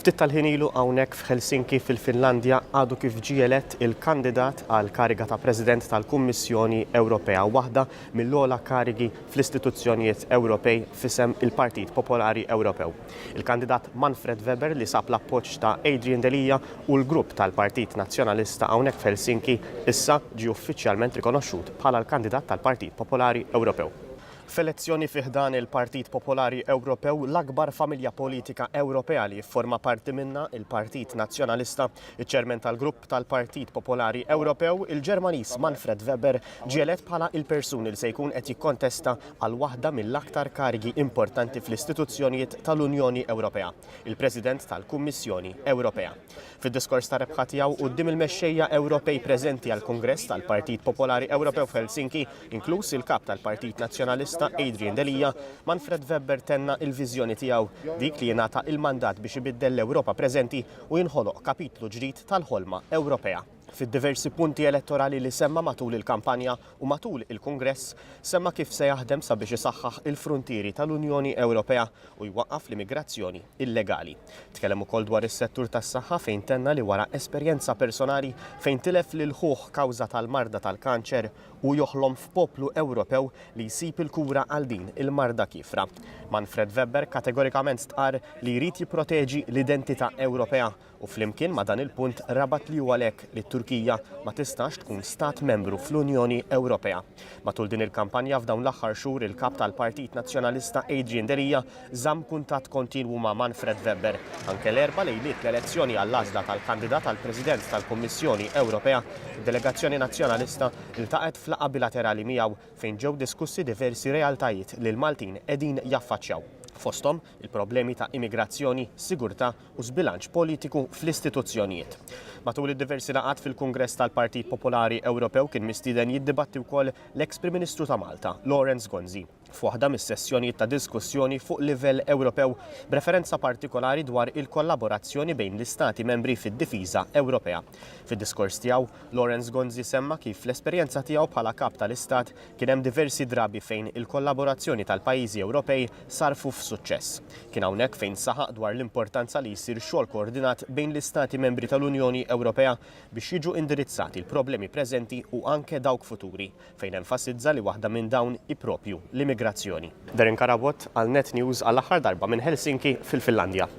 Ftit tal-ħinilu hawnhekk f'Helsinki fil-Finlandja għadu kif ġie elett il-kandidat għal kariga ta' President tal-Kummissjoni Ewropea, waħda mill-ogħla karigi fl-istituzzjonijiet Ewropej f'isem il-Partit Popolari Ewropew. Il-kandidat Manfred Weber li sab l-appoġġ ta' Adrian Delija u l-grupp tal-Partit Nazzjonalista hawnhekk f'Helsinki issa ġie uffiċjalment rikonoxxut bħala l-kandidat tal-Partit Popolari Ewropew. F'elezzjoni fih dan il-Partit Popolari Ewropew l-akbar familja politika Ewropea li jifforma parti minna il-Partit Nazzjonalista, iċ-ċermen tal-grupp tal-Partit Popolari Ewropew, il-Ġermaniż Manfred Weber ġie elett bħala il-persuni li se jkun qed jikkontesta għal waħda mill-aktar karigi importanti fl-istituzzjonijiet tal-Unjoni Ewropea, il-President tal-Kummissjoni Ewropea. Fid-diskors ta' rebħa tiegħu quddiem il-mexxejja Ewropej preżenti għall-Kungress tal-Partit Popolari Ewropew f'Helsinki, inkluż il-kap tal-Partit Nazzjonalista Adrian Delija, Manfred Weber tenna il-viżjoni tiegħu dik li jingħata il-mandat biex ibiddel l-Ewropa preżenti u jinħoloq kapitlu ġdid tal-ħolma Ewropea. Fid-diversi punti elettorali li semma matul il-kampanja u matul il-Kungress semma kif se jaħdem sabiex isaħħaħ il-fruntieri tal-Unjoni Ewropea u jwaqqaf l-immigrazzjoni illegali. Tkellem ukoll dwar is-settur tas-saħħa fejn tenna li wara esperjenza personali fejn tilef lil ħuħ kawża tal-marda tal-kanċer u joħlom f'poplu Ewropew li jsib il-kura għal din il-marda kifra. Manfred Weber kategorikament stqar li jrid jipproteġi l-identità Ewropea u flimkien ma' dan il-punt rabat li huwa lek li Turkija ma tistax tkun stat membru fl-Unjoni Ewropea. Matul din il-kampanja f'dawn l-aħħar xhur il-kap tal-Partit Nazzjonalista Adrian Delija żamm kuntatt kontinwu ma' Manfred Weber. Anke l-erba' lejliet l-elezzjoni għall-għażla tal-kandidat għall-President tal-Kummissjoni Ewropea, id-Delegazzjoni Nazzjonalista iltaqgħet f'laqgħa bilaterali miegħu fejn ġew diskussi diversi realtajiet li l-Maltin qegħdin jaffaċċjaw. Fosthom il-problemi ta' immigrazzjoni, sigurtà u żbilanċ politiku fl-istituzzjonijiet. Matul id-diversi laqgħat fil-Kungress tal-Partit Popolari Ewropew kien mistieden jiddibatti wkoll l-eks Prim Ministru ta' Malta, Laurence Gonzi, f'waħda mis-sessjonijiet ta' diskussjoni fuq livell Ewropew b'referenza partikolari dwar il-kollaborazzjoni bejn l-Istati membri fid-difiża Ewropea. Fid-diskors tiegħu, Laurence Gonzi semma kif l-esperjenza tiegħu bħala kap tal-Istat kien hemm diversi drabi fejn il-kollaborazzjoni tal-pajjiżi Ewropej sarfu f'suċċess. Kien hawnhekk fejn saħaq dwar l-importanza li jsir xogħol koordinat bejn l-Istati membri tal-Unjoni Ewropea biex jiġu indirizzati l-problemi preżenti u anke dawk futuri, fejn enfasizza li waħda minn dawn hi proprju l-immigrazzjoni. Darin Karabot għal Net News għall-aħħar darba minn Helsinki fil-Finlandja.